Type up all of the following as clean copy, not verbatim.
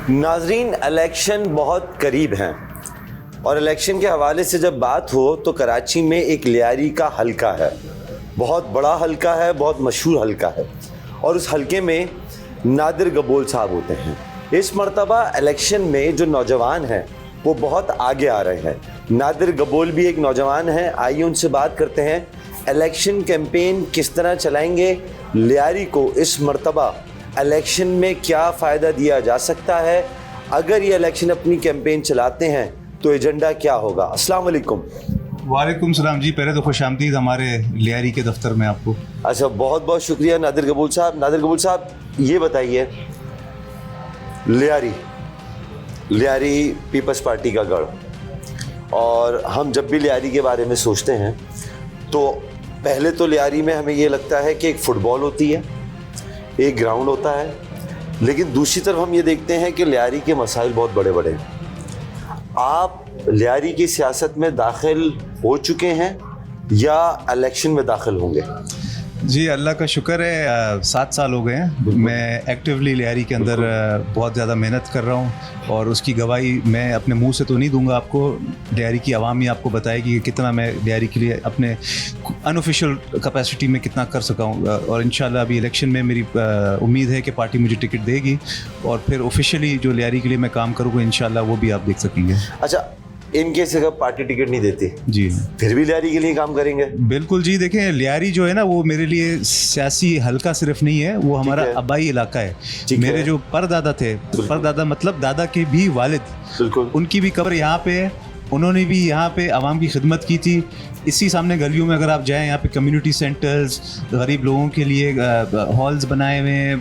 नाजरीन, इलेक्शन बहुत करीब हैं और इलेक्शन के हवाले से जब बात हो तो कराची में एक लियारी का हलका है, बहुत बड़ा हलका है, बहुत मशहूर हलका है और उस हलके में नादिर गबोल साहब होते हैं। इस मरतबा इलेक्शन में जो नौजवान हैं वो बहुत आगे आ रहे हैं। नादिर गबोल भी एक नौजवान हैं, आइए उनसे बात करते हैं। इलेक्शन कैंपेन किस तरह चलाएंगे, लियारी को इस मरतबा इलेक्शन में क्या फ़ायदा दिया जा सकता है, अगर ये इलेक्शन अपनी कैंपेन चलाते हैं तो एजेंडा क्या होगा। अस्सलाम वालेकुम। वालेकुम सलाम जी, पहले तो खुशामदीद हमारे लियारी के दफ्तर में आपको। अच्छा, बहुत बहुत शुक्रिया नादिर गबोल साहब। नादिर गबोल साहब, ये बताइए, लियारी पीपल्स पार्टी का गढ़, और हम जब भी लियारी के बारे में सोचते हैं तो पहले तो लियारी में हमें ये लगता है कि एक फ़ुटबॉल होती है, एक ग्राउंड होता है, लेकिन दूसरी तरफ हम ये देखते हैं कि लियारी के मसाइल बहुत बड़े बड़े हैं। आप लियारी की सियासत में दाखिल हो चुके हैं या इलेक्शन में दाखिल होंगे? जी, अल्लाह का शुक्र है, 7 साल हो गए हैं। मैं एक्टिवली लियारी के अंदर बहुत ज़्यादा मेहनत कर रहा हूँ और उसकी गवाही मैं अपने मुंह से तो नहीं दूंगा आपको, लियारी की आवाम ही आपको बताएगी कि कितना मैं लियारी के लिए अपने अनऑफिशियल कैपेसिटी में कितना कर सका हूँ। और इंशाल्लाह अभी इलेक्शन में मेरी उम्मीद है कि पार्टी मुझे टिकट देगी और फिर ऑफिशियली जो लियारी के लिए मैं काम करूँगा इंशाल्लाह वो भी आप देख सकेंगे। अच्छा, इन केस अगर पार्टी टिकट नहीं देती जी, फिर भी लियारी के लिए काम करेंगे? बिल्कुल जी, देखें, लियारी जो है ना वो मेरे लिए सियासी हल्का सिर्फ नहीं है, वो हमारा आबाई इलाका है। मेरे जो परदादा थे, परदादा मतलब दादा के भी वालिद, बिल्कुल, उनकी भी कब्र यहाँ पे है। उन्होंने भी यहाँ पे आवाम की खिदमत की थी। इसी सामने गलियों में अगर आप जाएं, यहाँ पे कम्युनिटी सेंटर्स, गरीब लोगों के लिए हॉल्स बनाए हुए हैं,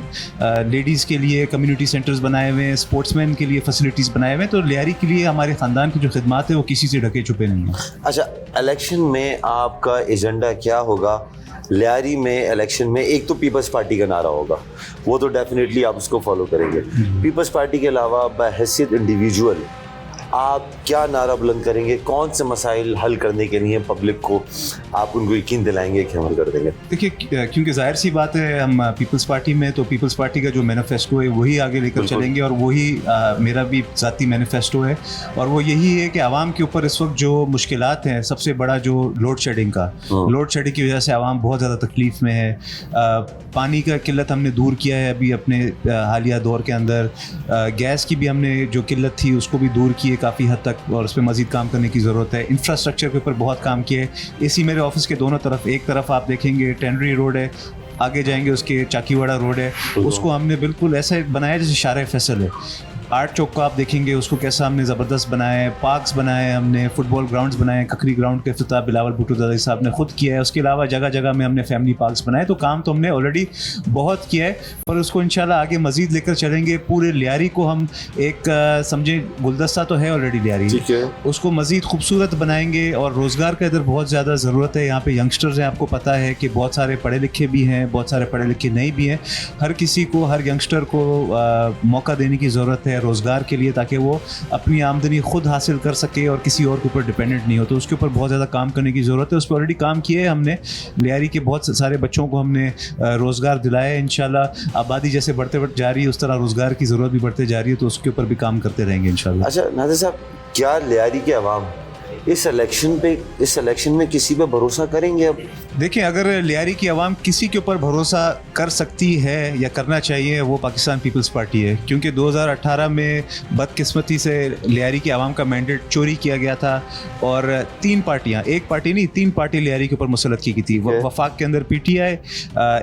लेडीज़ के लिए कम्युनिटी सेंटर्स बनाए हुए हैं, स्पोर्ट्समैन के लिए फैसिलिटीज़ बनाए हुए हैं। तो लियारी के लिए हमारे ख़ानदान की जो खिदमत है वो किसी से ढके छुपे नहीं है। अच्छा, इलेक्शन में आपका एजेंडा क्या होगा? लियारी में इलेक्शन में एक तो पीपल्स पार्टी का नारा होगा, वो तो डेफिनेटली आप उसको फॉलो करेंगे। पीपल्स पार्टी के अलावा बहैसियत इंडिविजुअल आप क्या नारा बुलंद करेंगे? कौन से मसाइल हल करने के लिए पब्लिक को आप उनको यकीन दिलाएंगे कि हम हल कर देंगे? देखिए, क्योंकि जाहिर सी बात है हम पीपल्स पार्टी में, तो पीपल्स पार्टी का जो मैनिफेस्टो है वही आगे लेकर चलेंगे और वही मेरा भी ज़ाती मैनिफेस्टो है। और वो यही है कि आवाम के ऊपर इस वक्त जो मुश्किलात हैं, सबसे बड़ा जो लोड शेडिंग की वजह से आवाम बहुत ज़्यादा तकलीफ़ में है। पानी का किल्लत हमने दूर किया है अभी अपने हालिया दौर के अंदर। गैस की भी हमने जो किल्लत थी उसको भी दूर की है काफ़ी हद तक, और उस पर मज़ीद काम करने की ज़रूरत है। इंफ्रास्ट्रक्चर के ऊपर बहुत काम किया है। इसी मेरे ऑफिस के दोनों तरफ, एक तरफ आप देखेंगे टेंडरी रोड है, आगे जाएंगे उसके चाकीवाड़ा रोड है, उसको हमने बिल्कुल ऐसा बनाया जैसे शारे फैसल है। आर्ट चौक को आप देखेंगे उसको कैसा हमने ज़बरदस्त बनाया है। पार्क्स बनाए हैं हमने, फुटबॉल ग्राउंड्स बनाए हैं। ककरी ग्राउंड का इफ्तिताह बिलावल भुट्टो दादी साहब ने खुद किया है। उसके अलावा जगह जगह में हमने फैमिली पार्क्स बनाए। तो काम तो हमने ऑलरेडी बहुत किया है, पर उसको इंशाल्लाह आगे मज़ीद लेकर चलेंगे। पूरे लियारी को हम एक समझे गुलदस्ता तो है ऑलरेडी लियारी, उसको मज़ीद खूबसूरत बनाएंगे। और रोज़गार का इधर बहुत ज़्यादा ज़रूरत है। यहाँ पे यंगस्टर्स हैं, आपको पता है कि बहुत सारे पढ़े लिखे भी हैं, बहुत सारे पढ़े लिखे नहीं भी हैं। हर किसी को, हर यंगस्टर को मौका देने की ज़रूरत है रोज़गार के लिए, ताकि वो अपनी आमदनी खुद हासिल कर सके और किसी और के ऊपर डिपेंडेंट नहीं हो। तो उसके ऊपर बहुत ज़्यादा काम करने की ज़रूरत है। उस पर ऑलरेडी काम किए है हमने। लियारी के बहुत सारे बच्चों को हमने रोज़गार दिलाया है। इंशाल्लाह आबादी जैसे बढ़ते जा रही है उस तरह रोज़गार की ज़रूरत भी बढ़ते जा रही है, तो उसके ऊपर भी काम करते रहेंगे इंशाल्लाह। अच्छा नादिर साहब, क्या लियारी के अवाम इस इलेक्शन में किसी पे भरोसा करेंगे? अब देखिए, अगर लियारी की आवाम किसी के ऊपर भरोसा कर सकती है या करना चाहिए, वो पाकिस्तान पीपल्स पार्टी है। क्योंकि 2018 में बदकिस्मती से लियारी की आवाम का मैंडेट चोरी किया गया था और 3 पार्टियां, एक पार्टी नहीं 3 पार्टी लियारी के ऊपर मुसल्लत की गई थी। वफाक के अंदर PTI,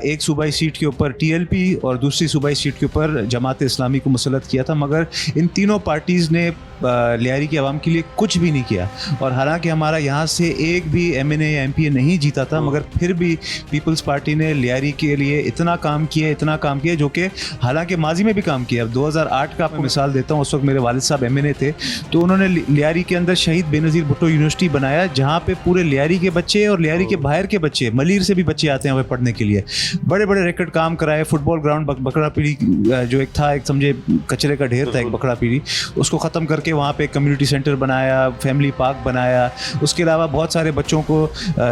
एक सूबाई सीट के ऊपर TLP और दूसरी सूबाई सीट के ऊपर जमात इस्लामी को मुसल्लत किया था। मगर इन तीनों पार्टीज़ ने लियारी की आवाम के लिए कुछ भी नहीं किया। और और हालांकि हमारा यहाँ से एक भी MNA या MPA नहीं जीता था, मगर फिर भी पीपल्स पार्टी ने लियारी के लिए इतना काम किया जो कि हालांकि माजी में भी काम किया। अब 2008 का मैं मिसाल देता हूँ, उस वक्त मेरे वालिद साहब MNA थे, तो उन्होंने लियारी के अंदर शहीद बेनज़ीर भुट्टो यूनिवर्सिटी बनाया, जहाँ पे पूरे लियारी के बच्चे और लियारी के बाहर के बच्चे, मलीर से भी बच्चे आते हैं वहाँ पढ़ने के लिए। बड़े बड़े रिकॉर्ड काम कराए। फुटबॉल ग्राउंड बकरा पीढ़ी जो एक था, एक समझे कचरे का ढेर था एक बकरा पीढ़ी, उसको ख़त्म करके वहाँ पे कम्युनिटी सेंटर बनाया, फैमिली पार्क बनाया। उसके अलावा बहुत सारे बच्चों को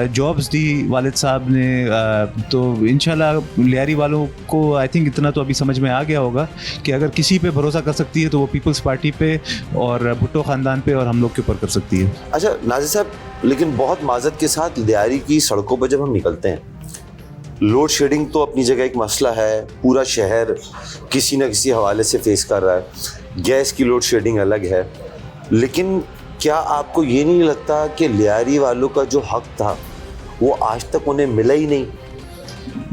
जॉब्स दी वालिद साहब ने। तो इंशाल्लाह लियारी वालों को आई थिंक इतना तो अभी समझ में आ गया होगा कि अगर किसी पे भरोसा कर सकती है तो वो पीपल्स पार्टी पे और भुट्टो ख़ानदान पे और हम लोग के ऊपर कर सकती है। अच्छा नाज़िर साहब, लेकिन बहुत माजत के साथ लियारी की सड़कों पर जब हम निकलते हैं, लोड शेडिंग तो अपनी जगह एक मसला है, पूरा शहर किसी न किसी हवाले से फेस कर रहा है, गैस की लोड शेडिंग अलग है, लेकिन क्या आपको ये नहीं लगता कि लियारी वालों का जो हक था वो आज तक उन्हें मिला ही नहीं?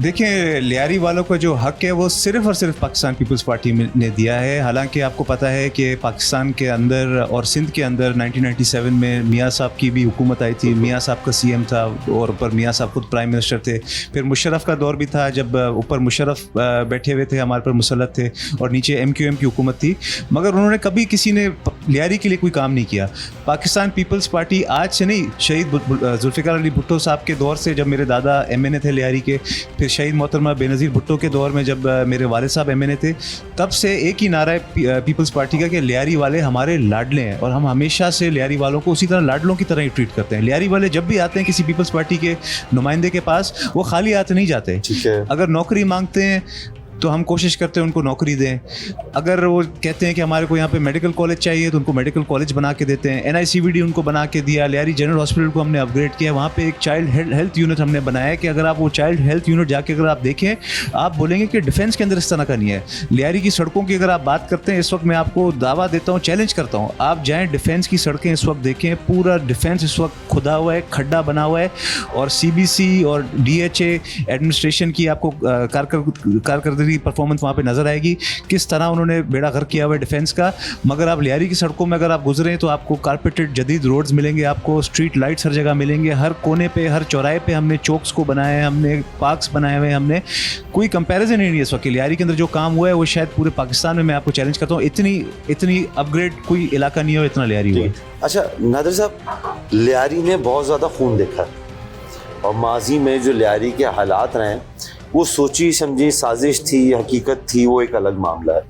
देखिए, लियारी वालों का जो हक है वो सिर्फ़ और सिर्फ पाकिस्तान पीपल्स पार्टी ने दिया है। हालांकि आपको पता है कि पाकिस्तान के अंदर और सिंध के अंदर 1997 में मियाँ साहब की भी हुकूमत आई थी, मियाँ साहब का CM था और ऊपर मियाँ साहब खुद प्राइम मिनिस्टर थे। फिर मुशर्रफ का दौर भी था जब ऊपर मुशर्रफ बैठे हुए थे, हमारे पर मुसल्लत थे, और नीचे MQM की हुकूमत थी, मगर उन्होंने कभी किसी ने लियारी के लिए कोई काम नहीं किया। पाकिस्तान पीपल्स पार्टी आज से नहीं, शहीद जुल्फ़िकार अली भुट्टो साहब के दौर से, जब मेरे दादा MNA थे लियारी के, फिर शहीद मोहतरमा बेनज़ीर भुट्टो के दौर में जब मेरे वालिद साहब MNA थे, तब से एक ही नारा है पीपल्स पार्टी का कि लियारी वाले हमारे लाडले हैं, और हम हमेशा से लियारी वालों को उसी तरह लाडलों की तरह ही ट्रीट करते हैं। लियारी वाले जब भी आते हैं किसी पीपल्स पार्टी के नुमाइंदे के पास, वो खाली हाथ नहीं जाते। अगर नौकरी मांगते हैं तो हम कोशिश करते हैं उनको नौकरी दें। अगर वो कहते हैं कि हमारे को यहाँ पे मेडिकल कॉलेज चाहिए तो उनको मेडिकल कॉलेज बना के देते हैं। NICVD उनको बना के दिया। लियारी जनरल हॉस्पिटल को हमने अपग्रेड किया, वहाँ पे एक चाइल्ड हेल्थ यूनिट हमने बनाया कि अगर आप वो चाइल्ड हेल्थ यूनिट जाके अगर आप देखें, आप बोलेंगे कि डिफेंस के अंदर इस तरह का नहीं है। लियारी की सड़कों की अगर आप बात करते हैं, इस वक्त मैं आपको दावा देता हूँ, चैलेंज करता हूँ, आप जाएँ डिफेंस की सड़कें इस वक्त देखें, पूरा डिफेंस इस वक्त खुदा हुआ है, खड्डा बना हुआ है, और CBC और DHA एडमिनिस्ट्रेशन की आपको कारकर्दगी परफॉर्मेंस वहाँ पे नज़र आएगी, किस तरह उन्होंने बेड़ा गर्क किया हुआ है डिफेंस का। मगर आप लियारी की सड़कों में अगर आप गुजरें तो आपको कारपेटेड जदीद रोड्स मिलेंगे, आपको स्ट्रीट लाइट्स हर जगह मिलेंगे, हर कोने पे, हर चौराहे पे हमने चौक्स को बनाए हैं, हमने पार्क्स बनाए हुए हैं, हमने कोई कंपैरिजन ही नहीं है इस वक्त। लियारी के अंदर जो काम हुआ है वो शायद पूरे पाकिस्तान में, मैं आपको चैलेंज करता हूँ, इतनी अपग्रेड कोई इलाका नहीं है और इतना लियारी हुआ है। अच्छा नादिर साहब, लियारी ने बहुत ज़्यादा खून देखा है, और माजी में जो लियारी के हालात रहे हैं वो सोची समझी साजिश थी, हकीकत थी, वो एक अलग मामला है।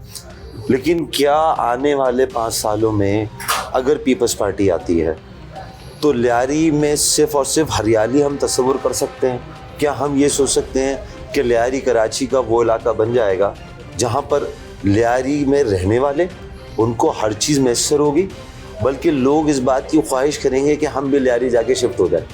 लेकिन क्या आने वाले 5 सालों में अगर पीपल्स पार्टी आती है तो लियारी में सिर्फ और सिर्फ हरियाली हम तस्वुर कर सकते हैं? क्या हम ये सोच सकते हैं कि लियारी कराची का वो इलाका बन जाएगा जहाँ पर लियारी में रहने वाले उनको हर चीज़ मैसर होगी, बल्कि लोग इस बात की ख्वाहिश करेंगे कि हम भी लियारी जाके शिफ्ट हो जाए?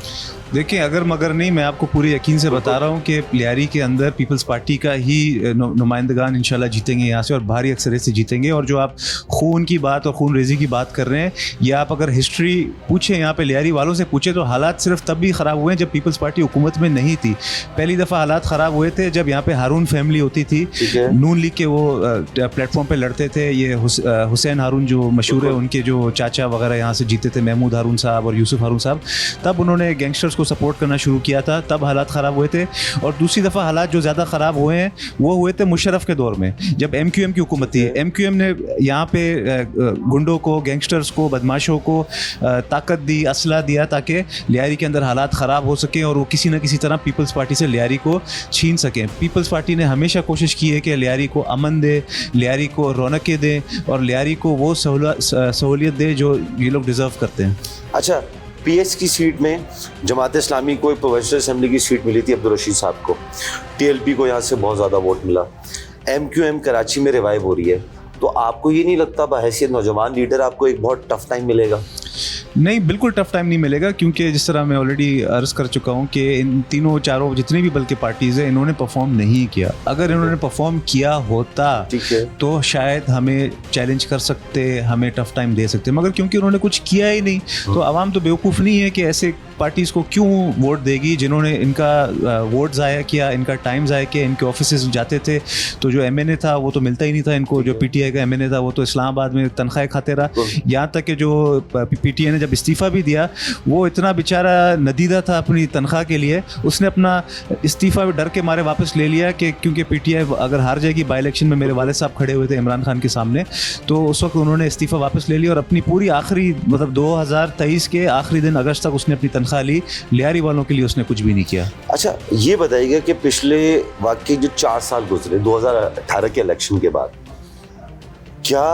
देखिए, अगर मगर नहीं, मैं आपको पूरे यकीन से बता रहा हूँ कि लियारी के अंदर पीपल्स पार्टी का ही नुमाइंदगान इंशाल्लाह जीतेंगे यहाँ से, और भारी अक्सरियत से जीतेंगे। और जो आप खून की बात और खून रेजी की बात कर रहे हैं, या आप अगर हिस्ट्री पूछें, यहाँ पे लियारी वालों से पूछें, तो हालात सिर्फ तब भी ख़राब हुए हैं जब पीपल्स पार्टी हुकूमत में नहीं थी। पहली दफ़ा हालात ख़राब हुए थे जब यहाँ पे हारून फैमिली होती थी, नून लीग के वो प्लेटफॉर्म पर लड़ते थे। ये हुसैन हारून जो मशहूर है, उनके जो चाचा वगैरह यहाँ से जीते थे, महमूद हारून साहब और यूसुफ हारून साहब, तब उन्होंने गैंगस्टर्स को सपोर्ट करना शुरू किया था, तब हालात ख़राब हुए थे। और दूसरी दफ़ा हालात जो ज़्यादा ख़राब हुए हैं वो हुए थे मुशर्रफ के दौर में, जब MQM की हुकूमत थी। MQM ने यहाँ पे गुंडों को, गैंगस्टर्स को, बदमाशों को ताकत दी, असला दिया, ताकि लियारी के अंदर हालात ख़राब हो सकें और वो किसी न किसी तरह पीपल्स पार्टी से लियारी को छीन सकें। पीपल्स पार्टी ने हमेशा कोशिश की है कि लियारी को अमन दे, लियारी को रौनकें दे, और लियारी को वो सहूलियत दे जो ये लोग डिज़र्व करते हैं। अच्छा, PS की सीट में जमात इस्लामी को एक प्रोविंशियल असेंबली की सीट मिली थी अब्दुल रशीद साहब को, TLP को यहाँ से बहुत ज़्यादा वोट मिला। MQM कराची में रिवाइव हो रही है, तो आपको ये नहीं लगता बहैसियत नौजवान लीडर आपको एक बहुत टफ टाइम मिलेगा? नहीं, बिल्कुल टफ टाइम नहीं मिलेगा, क्योंकि जिस तरह मैं ऑलरेडी अर्ज़ कर चुका हूँ कि इन तीनों चारों जितनी भी बल्कि पार्टीज़ हैं, इन्होंने परफॉर्म नहीं किया। अगर इन्होंने परफॉर्म किया होता तो शायद हमें चैलेंज कर सकते, हमें टफ टाइम दे सकते, मगर क्योंकि उन्होंने कुछ किया ही नहीं, तो आवाम तो बेवकूफ़ नहीं है कि ऐसे पार्टीज़ को क्यों वोट देगी जिन्होंने इनका वोट ज़ाया किया, इनका टाइम ज़ाया किया, इनके ऑफिसेज जाते थे तो जो MNA था वो तो मिलता ही नहीं था इनको, जो PTI का MNA था, वो तो इस्लामाबाद में तनख्वाह खाते रहा। यहाँ तक कि जो PTI ने जब इस्तीफ़ा भी दिया, वो इतना बेचारा नदीदा था अपनी तनख्वाह के लिए, उसने अपना इस्तीफ़ा डर के मारे वापस ले लिया कि क्योंकि PTI अगर हार जाएगी, बाई इलेक्शन में मेरे वालिद साहब खड़े हुए थे इमरान खान के सामने, तो उस वक्त उन्होंने इस्तीफ़ा वापस ले लिया और अपनी पूरी आखिरी मतलब 2023 के आखिरी दिन अगस्त तक उसने अपनी तनख्वाह ली। लियारी वालों के लिए उसने कुछ भी नहीं किया। अच्छा, ये बताइएगा कि पिछले वाकई जो 4 साल गुजरे 2018 के इलेक्शन के बाद, क्या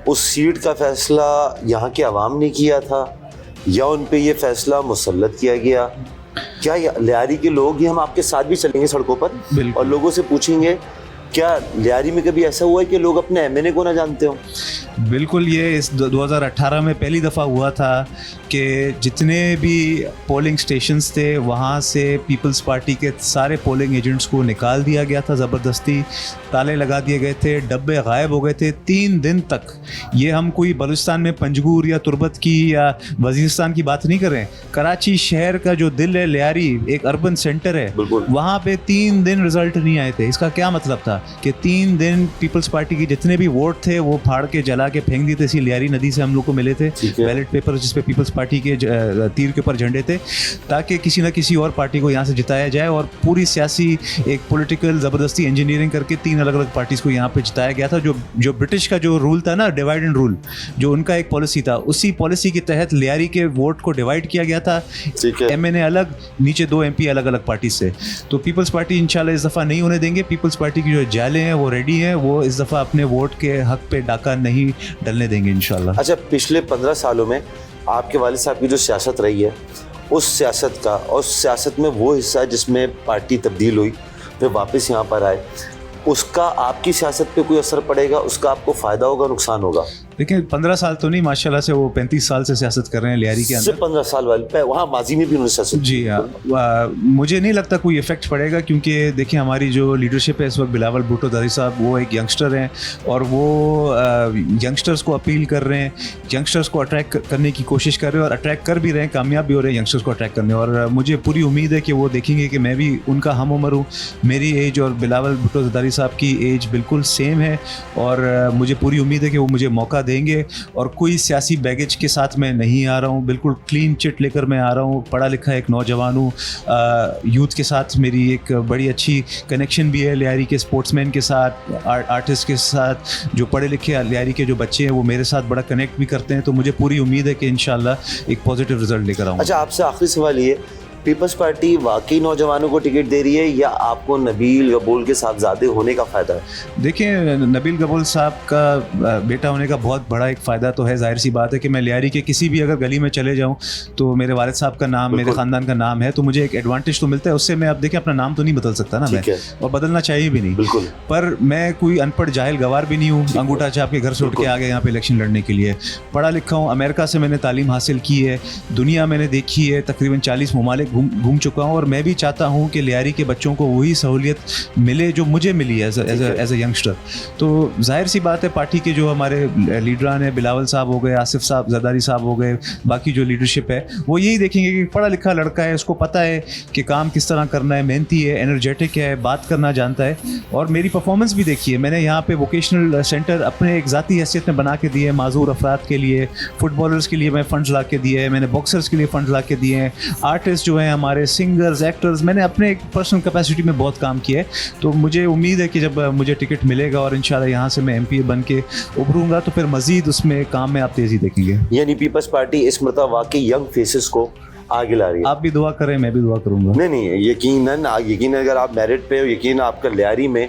उस सीट का फैसला यहाँ के अवाम ने किया था या उन पे ये फैसला मुसल्लत किया गया? क्या लियारी के लोग, ये हम आपके साथ भी चलेंगे सड़कों पर और लोगों से पूछेंगे क्या लियारी में कभी ऐसा हुआ है कि लोग अपने MNA को ना जानते हो? बिल्कुल, ये इस 2018 में पहली दफ़ा हुआ था कि जितने भी पोलिंग स्टेशंस थे वहाँ से पीपल्स पार्टी के सारे पोलिंग एजेंट्स को निकाल दिया गया था ज़बरदस्ती, ताले लगा दिए गए थे, डब्बे गायब हो गए थे 3 दिन तक। ये हम कोई बलूचिस्तान में पंजगूर या तुर्बत की या वजीरिस्तान की बात नहीं कर रहे हैं, कराची शहर का जो दिल है लियारी, एक अर्बन सेंटर है, वहाँ पे 3 दिन रिजल्ट नहीं आए थे। इसका क्या मतलब था कि 3 दिन पीपल्स पार्टी की जितने भी वोट थे वो फाड़ के जला के फेंक दिए थे। इसी लियारी नदी से हम लोग को मिले थे बैलेट पेपर जिस पे पीपल्स पार्टी के तीर के ऊपर झंडे थे, ताकि किसी ना किसी और पार्टी को यहाँ से जिताया जाए। और पूरी सियासी एक पॉलिटिकल ज़बरदस्ती इंजीनियरिंग करके 3 अलग अलग पार्टीज़ को यहाँ पे जिताया गया था। जो ब्रिटिश का जो रूल था ना, डिवाइड एंड रूल, जो उनका एक पॉलिसी था, उसी पॉलिसी के तहत लियारी के वोट को डिवाइड किया गया था। MNA अलग, नीचे 2 MP अलग अलग पार्टी से। तो पीपल्स पार्टी इंशाल्लाह इस दफ़ा नहीं होने देंगे। पीपल्स पार्टी की जो जाले हैं वो रेडी हैं, वो इस दफ़ा अपने वोट के हक पे डाका नहीं डलने देंगे इंशाल्लाह। अच्छा, पिछले 15 सालों में आपके वालिद साहब की जो सियासत रही है, उस सियासत का और सियासत में वो हिस्सा जिसमें पार्टी तब्दील हुई फिर वापस यहाँ पर आए, उसका आपकी सियासत पे कोई असर पड़ेगा? उसका आपको फ़ायदा होगा, नुकसान होगा? देखिए 15 साल तो नहीं, माशाल्लाह से वो 35 साल से सियासत कर रहे हैं लियारी के अंदर। 15 साल वाले वहाँ माजी में भी उन्होंने सियासत। जी हाँ, मुझे नहीं लगता कोई इफेक्ट पड़ेगा, क्योंकि देखिए हमारी जो लीडरशिप है इस वक्त, बिलावल भुट्टो दारी साहब, वो एक यंगस्टर हैं और वो यंगस्टर्स को अपील कर रहे हैं, यंगस्टर्स को अट्रैक्ट करने की कोशिश कर रहे हैं और अट्रैक्ट कर भी रहे हैं, कामयाब भी हो रहे हैं यंगस्टर्स को अट्रैक्ट करने। और मुझे पूरी उम्मीद है कि वो देखेंगे कि मैं भी उनका हम उम्र हूँ, मेरी एज और बिलावल भुट्टो दारी साहब की एज बिल्कुल सेम है, और मुझे पूरी उम्मीद है कि वो मुझे मौका देंगे। और कोई सियासी बैगेज के साथ मैं नहीं आ रहा हूँ, बिल्कुल क्लीन चिट लेकर मैं आ रहा हूँ। पढ़ा लिखा एक नौजवान हूँ, यूथ के साथ मेरी एक बड़ी अच्छी कनेक्शन भी है, लियारी के स्पोर्ट्समैन के साथ, आर्टिस्ट के साथ, जो पढ़े लिखे लियारी के जो बच्चे हैं वो मेरे साथ बड़ा कनेक्ट भी करते हैं। तो मुझे पूरी उम्मीद है कि इंशाल्लाह एक पॉजिटिव रिजल्ट लेकर आऊँगा। अच्छा, आपसे आखिरी सवाल ये, पीपल्स पार्टी वाकई नौजवानों को टिकट दे रही है या आपको नबील गबूल के साहबजादे होने का फ़ायदा है? देखिए, नबील गबूल साहब का बेटा होने का बहुत बड़ा एक फ़ायदा तो है। जाहिर सी बात है कि मैं लियारी के किसी भी अगर गली में चले जाऊं तो मेरे वालिद साहब का नाम, मेरे ख़ानदान का नाम है, तो मुझे एक एडवांटेज तो मिलता है उससे। मैं अब देखिए अपना नाम तो नहीं बदल सकता ना मैं, और बदलना चाहिए भी नहीं, बिल्कुल। पर मैं कोई अनपढ़ जाहिल गवार भी नहीं हूँ, अंगूठा छाप के घर से उठ के आ गया यहाँ पे इलेक्शन लड़ने के लिए। पढ़ा लिखा हूँ, अमेरिका से मैंने तालीम हासिल की है, दुनिया मैंने देखी है, तकरीबन 40 ममालिक घूम चुका हूँ, और मैं भी चाहता हूँ कि लियारी के बच्चों को वही सहूलियत मिले जो मुझे मिली है एज ए यंगस्टर। तो जाहिर सी बात है पार्टी के जो हमारे लीडरान हैं, बिलावल साहब हो गए, आसिफ साहब, जरदारी साहब हो गए, बाकी जो लीडरशिप है वो यही देखेंगे कि पढ़ा लिखा लड़का है, उसको पता है कि काम किस तरह करना है, मेहनती है, एनर्जेटिक है, बात करना जानता है। और मेरी परफॉर्मेंस भी देखिए, मैंने यहाँ पे वोकेशनल सेंटर अपने एक ज़ाती हैसियत में बना के दिए, माजूर अफराद के लिए, फुटबॉलर्स के लिए मैं फ़ंड्स ला के दिए हैं, मैंने बॉक्सर्स के लिए फ़ंड्स ला के दिए हैं, आर्टिस्ट जो हैं हमारे, सिंगर्स, एक्टर्स, मैंने अपने एक पर्सनल कैपेसिटी में बहुत काम किया है। तो मुझे उम्मीद है कि जब मुझे टिकट मिलेगा और इंशाल्लाह यहाँ से मैं MP बन के उभरूंगा तो फिर मज़ीद उसमें काम में आप तेज़ी देखेंगे। यानी पीपल्स पार्टी इस मरतबा वाकई यंग फेसेस को आगे ला रही है। आप भी दुआ करें, मैं भी दुआ करूँगा। नहीं, यकीनन अगर आप मेरिट पे हो, यकीन आपका लियारी में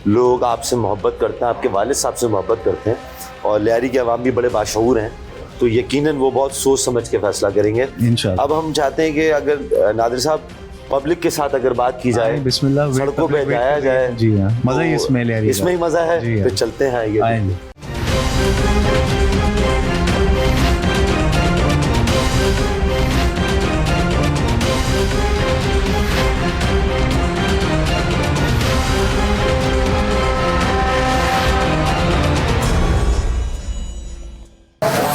लोग आपसे मोहब्बत करते हैं, आपके वालिद साहब से मोहब्बत करते हैं, और लियारी के अवाम भी बड़े बाशऊर हैं, तो यकीनन वो बहुत सोच समझ के फैसला करेंगे इंशाल्लाह। अब हम चाहते हैं कि अगर नादिर साहब पब्लिक के साथ अगर बात की जाए, बिस्मिल्लाह, सड़कों पे जाया जाए। जी हाँ, मज़ा ही इसमें लियारी, इसमें ही मज़ा है। तो चलते हैं, ये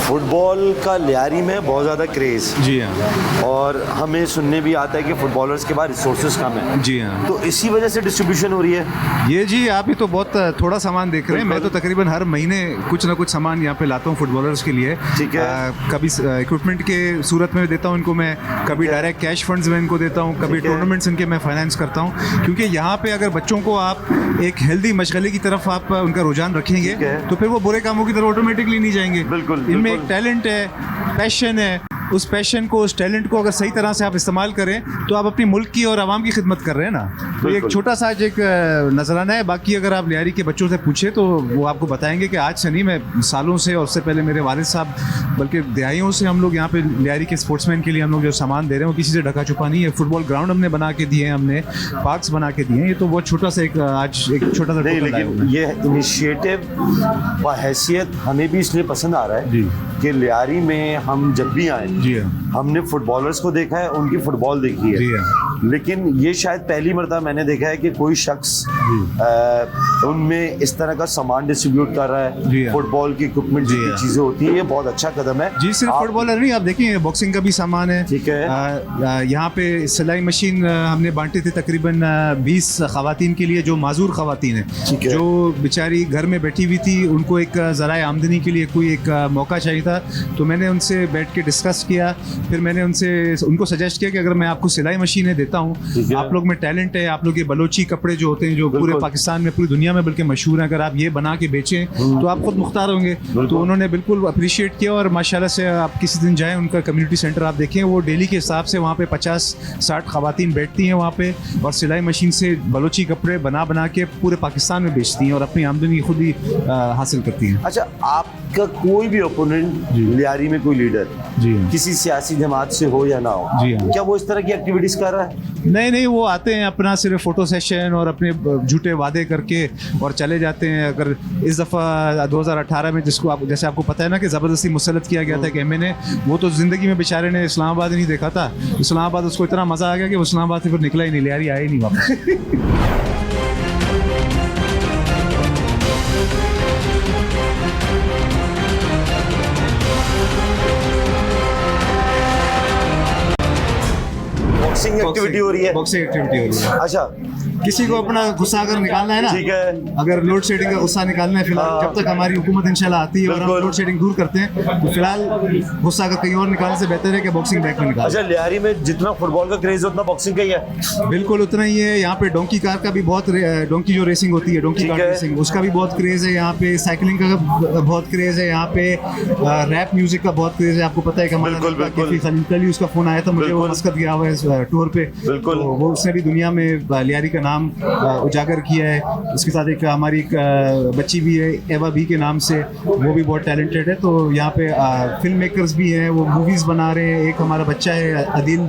फुटबॉल का लियारी में बहुत ज़्यादा क्रेज़, जी हाँ, और हमें सुनने भी आता है कि फुटबॉलर्स के पास रिसोर्सेज कम है, जी हाँ। तो इसी वजह से डिस्ट्रीब्यूशन हो रही है। ये जी आप ही तो बहुत थोड़ा सामान देख रहे हैं, मैं तो तकरीबन हर महीने कुछ ना कुछ सामान यहाँ पे लाता हूँ फुटबॉलर्स के लिए। ठीक है। कभी इक्विपमेंट के सूरत में देता हूँ इनको मैं, कभी डायरेक्ट कैश फंड्स में इनको देता हूँ, कभी ठीक है। टूर्नामेंट्स इनके मैं फाइनेंस करता हूँ, क्योंकि यहाँ पे अगर बच्चों को आप एक हेल्दी मशगले की तरफ आप उनका रुझान रखेंगे ठीक है। तो फिर वो बुरे कामों की तरफ ऑटोमेटिकली नहीं जाएंगे। बिल्कुल, इनमें बिल्कुल। एक टैलेंट है, पैशन है, उस पैशन को, उस टैलेंट को अगर सही तरह से आप इस्तेमाल करें तो आप अपनी मुल्क की और आवाम की खिदमत कर रहे हैं ना। तो ये एक बिल्कुल। छोटा सा आज एक नजराना है। बाकी अगर आप लियारी के बच्चों से पूछे तो वो आपको बताएंगे कि आज से नहीं, मैं सालों से, और उससे पहले मेरे वालिद साहब, बल्कि दिहाइयों से हम लोग यहाँ पे लियारी के स्पोर्ट्समैन के लिए हम लोग जो सामान दे रहे हैं वो किसी से ढका छुपा नहीं है। फुटबॉल ग्राउंड हमने बना के दिए हैं, हमने पार्क्स बना के दिए हैं। ये तो बहुत छोटा सा एक आज एक छोटा सा नहीं, total आया हुआ लेकिन है। ये इनिशिएटिव बहैसियत हमें भी इसलिए पसंद आ रहा जी। है कि लियारी में हम जब भी आए, जी हाँ, हमने फुटबॉलर्स को देखा है, उनकी फुटबॉल देखी जी है, हाँ, लेकिन ये शायद पहली मर्तबा मैंने देखा है कि कोई शख्स उनमें इस तरह का सामान डिस्ट्रीब्यूट कर रहा जी है। हाँ। फुटबॉल की इक्विपमेंट जी जितनी हाँ। चीज़ें होती हैं, ये बहुत अच्छा कदम है। जी। सिर्फ आप- फुटबॉलर नहीं, आप देखिए बॉक्सिंग का भी सामान है। ठीक है। यहाँ पे सिलाई मशीन हमने बांटे थे तकरीबन 20 खवातीन के लिए, जो माजूर खवातीन है, ठीक है। जो बेचारी घर में बैठी हुई थी, उनको एक ज़राए आमदनी के लिए कोई एक मौका चाहिए था। तो मैंने उनसे बैठ के डिस्कस किया, फिर मैंने उनको सजेस्ट किया कि अगर मैं आपको सिलाई मशीनें देता हूँ, ठीक है। आप लोग में टैलेंट है, आप लोग ये बलोची कपड़े जो होते हैं जो पूरे बिल्कुल। पाकिस्तान में, पूरी दुनिया में बल्कि मशहूर हैं, अगर आप ये बना के बेचें तो आप खुद मुख्तार होंगे। तो उन्होंने बिल्कुल अप्रिशिएट किया, और माशाल्लाह से आप किसी दिन जाएं उनका कम्युनिटी सेंटर आप देखें, वो डेली के हिसाब से वहाँ पे 50-60 खवातीन बैठती हैं वहाँ पे, और सिलाई मशीन से बलोची कपड़े बना के पूरे पाकिस्तान में बेचती हैं और अपनी आमदनी खुद ही हासिल करती हैं। अच्छा, आपका कोई भी ओपोनेंट जी। लियारी में कोई लीडर जी हाँ। किसी सियासी जमात से हो या ना हो, जी हाँ। क्या वो इस तरह की एक्टिविटीज कर रहा है? नहीं, वो आते हैं अपना सिर्फ फोटो सेशन और अपने झूठे वादे करके और चले जाते हैं। अगर इस दफ़ा 2018 में जिसको आप, जैसे आपको पता है ना कि ज़बरदस्ती मुसल्लत किया गया था एक MNA, वो तो ज़िंदगी में बेचारे ने इस्लामाबाद नहीं देखा था। इस्लामाबाद उसको इतना मज़ा आ गया कि वो इस्लामाबाद से फिर निकला ही नहीं, लियारी आया ही नहीं वापस। बॉक्सिंग एक्टिविटी हो रही है। बॉक्सिंग एक्टिविटी हो रही है। अच्छा, किसी को अपना गुस्सा अगर निकालना है ना, ठीक है। अगर लोड शेडिंग का गुस्सा निकालना है फिलहाल, हाँ। जब तक हमारी हुकूमत इंशाल्लाह आती है और हम बिल्कुल। लोड शेडिंग दूर करते हैं, तो फिलहाल गुस्सा अगर कहीं और निकालने से बेहतर है कि बॉक्सिंग बैक में निकालें। अच्छा, लियारी में जितना फुटबॉल का क्रेज है उतना बॉक्सिंग का ही है। बिल्कुल उतना ही है। यहाँ पे डोंकी कार का भी बहुत, डोंकी जो रेसिंग होती है, डोंकी ठीक कार है। रेसिंग, उसका भी बहुत क्रेज है। यहाँ पे साइकिलिंग का बहुत क्रेज है। यहाँ पे रैप म्यूजिक का बहुत क्रेज है। आपको पता है कि हमारा बिल्कुल, बिल्कुल। कल ही उसका फोन आया था मुझे, वो बिल्कुल। मस्कत गया हुआ है टूर पे। बिल्कुल। तो वो उसने भी दुनिया में लियारी का नाम उजागर किया है। उसके साथ एक हमारी एक बच्ची भी है, एवा बी के नाम से, वो भी बहुत टैलेंटेड है। तो यहाँ पे फिल्म मेकर्स भी हैं, वो मूवीज़ बना रहे हैं। एक हमारा बच्चा है अदिल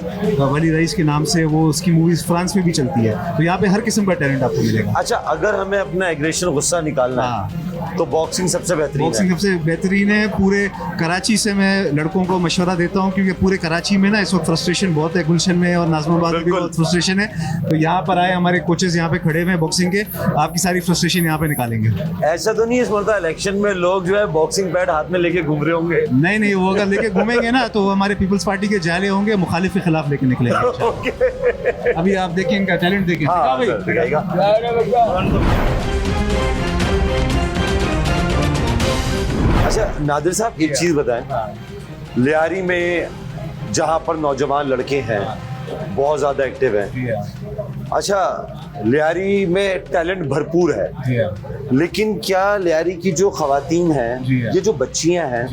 वली रईस के नाम से, वो उसकी मूवीज़ फ्रांस में भी चलती है। तो यहाँ पे हर किस्म का टैलेंट आपको मिलेगा। अच्छा, अगर हमें अपना एग्रेशन गुस्सा निकालना है तो बॉक्सिंग सबसे बेहतरीन बॉक्सिंग है। सबसे बेहतरीन है। पूरे कराची से मैं लड़कों को मशवरा देता हूँ, क्योंकि पूरे कराची में ना इस वक्त फ्रस्ट्रेशन बहुत है, गुलशन में और नाज़िमाबाद में भी बिल्कुल। बहुत फ्रस्ट्रेशन है। तो यहाँ पर आए, हमारे कोचेस यहाँ पे खड़े हुए हैं बॉक्सिंग के, आपकी सारी फ्रस्ट्रेशन यहाँ पे निकालेंगे। ऐसा तो नहीं इस मरतबा इलेक्शन में लोग जो है बॉक्सिंग पैड हाथ में लेके घूम रहे होंगे? नहीं, वो अगर लेके घूमेंगे ना तो हमारे पीपल्स पार्टी के जाले होंगे, मुखालिफ के खिलाफ लेके निकलेंगे। ओके। अभी आप देखिए इनका टैलेंट देखिए। हाँ, भाई। सर, दिखाइएगा। अच्छा नादिर साहब, एक चीज बताएं, लियारी में जहाँ पर नौजवान लड़के हैं बहुत ज्यादा एक्टिव हैं, अच्छा लियारी में टैलेंट भरपूर है, लेकिन क्या लियारी की जो खवातीन हैं, जी हाँ। ये जो बच्चियां हैं,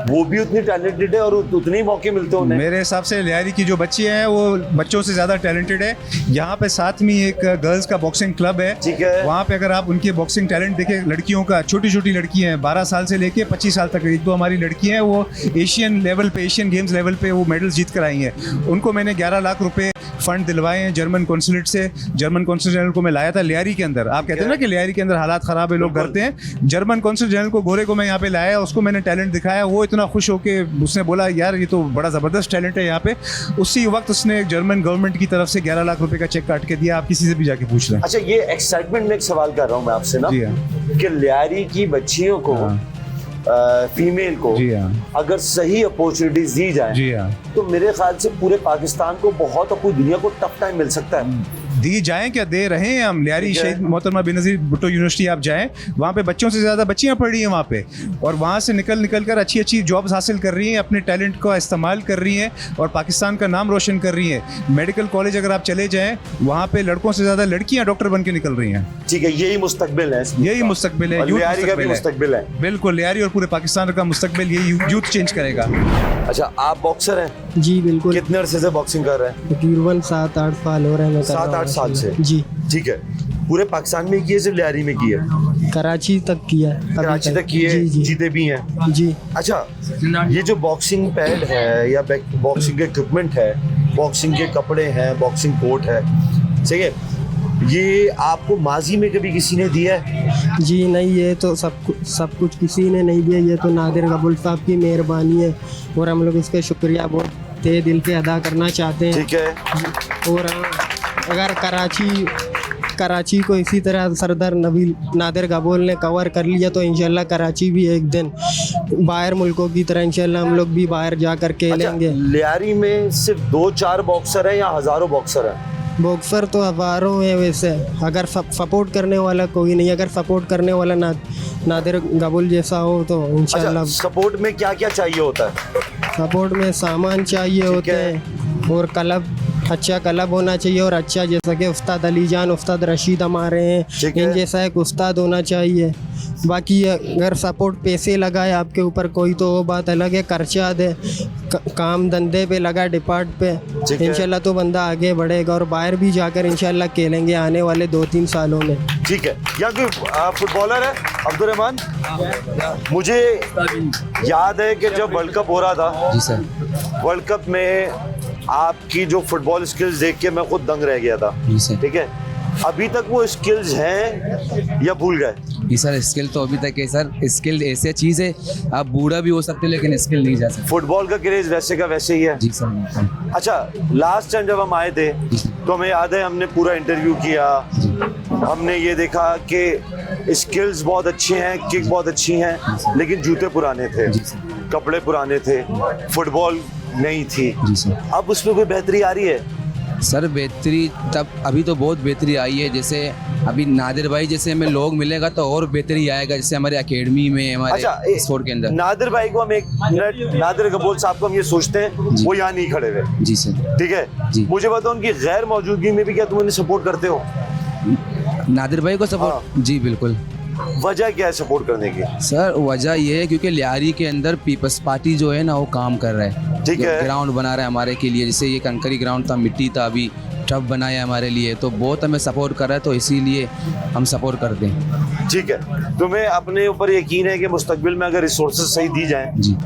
वो भी उतनी टैलेंटेड है और उतने ही मौके मिलते हैं उन्हें? मेरे हिसाब से लियारी की जो बच्ची हैं वो बच्चों से ज़्यादा टैलेंटेड है। यहाँ पे साथ में एक गर्ल्स का बॉक्सिंग क्लब है। ठीक है। वहाँ पे अगर आप उनके बॉक्सिंग टैलेंट देखें, लड़कियों का, छोटी छोटी लड़कियाँ हैं 12 साल से लेके 25 साल तक। एक दो हमारी लड़कियाँ हैं वो एशियन लेवल पे, एशियन गेम्स लेवल पे वो मेडल्स जीत कर आई हैं। उनको मैंने 11 लाख रुपए फंड दिलवाए हैं जर्मन कॉन्सुलेट से। जर्मन कॉन्सुलेट जनरल को मैं लाया था लियारी के अंदर। आप कहते हैं ना कि लियारी के अंदर हालात ख़राब है, लोग डरते हैं। जर्मन कॉन्सुलेट जनरल को, गोरे को मैं यहाँ पे लाया, उसको मैंने टैलेंट दिखाया। वो इतना खुश होके उसने बोला यार ये तो बड़ा ज़बरदस्त टैलेंट है यहाँ पे। उसी वक्त उसने जर्मन गवर्नमेंट की तरफ से 11 लाख रुपए का चेक काट के दिया। आप किसी से भी जाके पूछ लें। अच्छा, ये एक्साइटमेंट में एक सवाल कर रहा हूँ मैं आपसे ना, जी हाँ। कि लियारी की बच्चियों को हाँ। फीमेल को जी हाँ। अगर सही अपॉर्चुनिटीज दी जाए जी हाँ। तो मेरे ख्याल से पूरे पाकिस्तान को बहुत और पूरी दुनिया को टफ टाइम मिल सकता है। दी जाएं क्या, दे रहे हैं हम। लियारी ठीक है। शहीद मोहतरमा बेनज़ीर भुट्टो यूनिवर्सिटी आप जाएं, वहाँ पे बच्चों से ज़्यादा बच्चियाँ पढ़ रही हैं वहाँ पे, और वहाँ से निकल कर अच्छी अच्छी जॉब्स हासिल कर रही हैं, अपने टैलेंट का इस्तेमाल कर रही हैं और पाकिस्तान का नाम रोशन कर रही हैं। मेडिकल कॉलेज अगर आप चले जाएँ, वहाँ पे लड़कों से ज़्यादा लड़कियाँ डॉक्टर बन के निकल रही हैं। ठीक है, यही मुस्तकबिल है, यही मुस्तकबिल है, और यूथ लियारी का भी मुस्तकबिल है। मुस्तकबिल है। बिल्कुल, लियारी और पूरे पाकिस्तान का मुस्तकबिल यही यूथ चेंज करेगा। अच्छा, आप बॉक्सर हैं? जी बिल्कुल। कितने अरसे से बॉक्सिंग कर रहे हैं? तकरीबन 7-8 साल हो रहे हैं मैं कर रहा हूँ। 7-8 साल से? जी। ठीक है, पूरे पाकिस्तान में की है, सिर्फ लियारी में की है? कराची तक किया है अभी कराची तक की है, जी जी जीते भी हैं? जी। अच्छा, ये जो बॉक्सिंग पैड है या बॉक्सिंग के इक्विपमेंट है, बॉक्सिंग के कपड़े हैं, बॉक्सिंग कोट है, सही है, ये आपको माजी में कभी किसी ने दिया है? जी नहीं, ये तो सब कुछ किसी ने नहीं दिया, ये तो नादिर कबूल साहब की मेहरबानी है और हम लोग इसका शुक्रिया बहुत तहे दिल से अदा करना चाहते हैं। ठीक है। और अगर कराची को इसी तरह सरदार नबील नादिर कबूल ने कवर कर लिया तो इंशाल्लाह कराची भी एक दिन बाहर मुल्कों की तरह इंशाल्लाह हम लोग भी बाहर जा कर खेलेंगे। अच्छा, लियारी में सिर्फ 2-4 बॉक्सर हैं या हजारों बॉक्सर हैं? बॉक्सर तो हज़ारों हैं वैसे, अगर सपोर्ट करने वाला कोई नहीं, अगर सपोर्ट करने वाला नादिर कबूल जैसा हो तो इंशाल्लाह। अच्छा, सपोर्ट में क्या क्या चाहिए होता है? सपोर्ट में सामान चाहिए होते हैं और अच्छा क्लब होना चाहिए और अच्छा, जैसा कि उस्ताद अली जान, उस्ताद रशीद हमारे हैं, ठीक है। इन जैसा एक उस्ताद होना चाहिए। बाकी अगर सपोर्ट पैसे लगाए आपके ऊपर कोई तो वो बात अलग है, खर्चा दे काम धंधे पे लगा डिपार्ट पे, ठीक है। इंशाल्लाह तो बंदा आगे बढ़ेगा और बाहर भी जाकर इंशाल्लाह खेलेंगे आने वाले 2-3 सालों में। ठीक है। यहाँ कोई फुटबॉलर है अब्दुल रहमान? मुझे याद है कि जब वर्ल्ड कप हो रहा था, जी सर। वर्ल्ड कप में आपकी जो फुटबॉल स्किल्स देख के मैं खुद दंग रह गया था। जी सर। ठीक है, अभी तक वो स्किल्स हैं या भूल गए? जी सर, स्किल तो अभी तक है सर। स्किल ऐसी चीज़ है, आप बूढ़ा भी हो सकते हो लेकिन स्किल नहीं जा सकते। फुटबॉल का क्रेज वैसे का वैसे ही है। जी सर। अच्छा, लास्ट टाइम जब हम आए थे तो हमें याद है हमने पूरा इंटरव्यू किया, हमने ये देखा कि स्किल्स बहुत अच्छे हैं, किक बहुत अच्छी हैं, लेकिन जूते पुराने थे, कपड़े पुराने थे, फुटबॉल नहीं थी। जी सर। अब उसमें कोई बेहतरी आ रही है? सर बेहतरी तब अभी तो बहुत बेहतरी आई है, जैसे अभी नादिर भाई जैसे हमें लोग मिलेगा तो और बेहतरी आएगा, जैसे हमारे एकेडमी में, हमारे स्पोर्ट के अंदर। नादिर भाई को हम एक मिनट, नादिर कबूल साहब को हम ये सोचते हैं वो यहाँ नहीं खड़े हुए, जी सर। ठीक है, मुझे बताओ उनकी गैर मौजूदगी में भी क्या तुम उन्हें सपोर्ट करते हो? नादिर भाई को सपोर्ट? जी बिल्कुल। वजह क्या है सपोर्ट करने की? सर वजह ये है क्योंकि लियारी के अंदर पीपल्स पार्टी जो है ना वो काम कर रहा है, ठीक है। ग्राउंड बना रहा है हमारे के लिए, जैसे ये कंकरी ग्राउंड था, मिट्टी था, अभी टफ बनाया हमारे लिए, तो बहुत हमें सपोर्ट कर रहा है, तो इसीलिए हम सपोर्ट करते हैं। ठीक है, तुम्हें अपने ऊपर यकीन है कि मुस्तकबिल में अगर रिसोर्सेज सही दी जाएं जी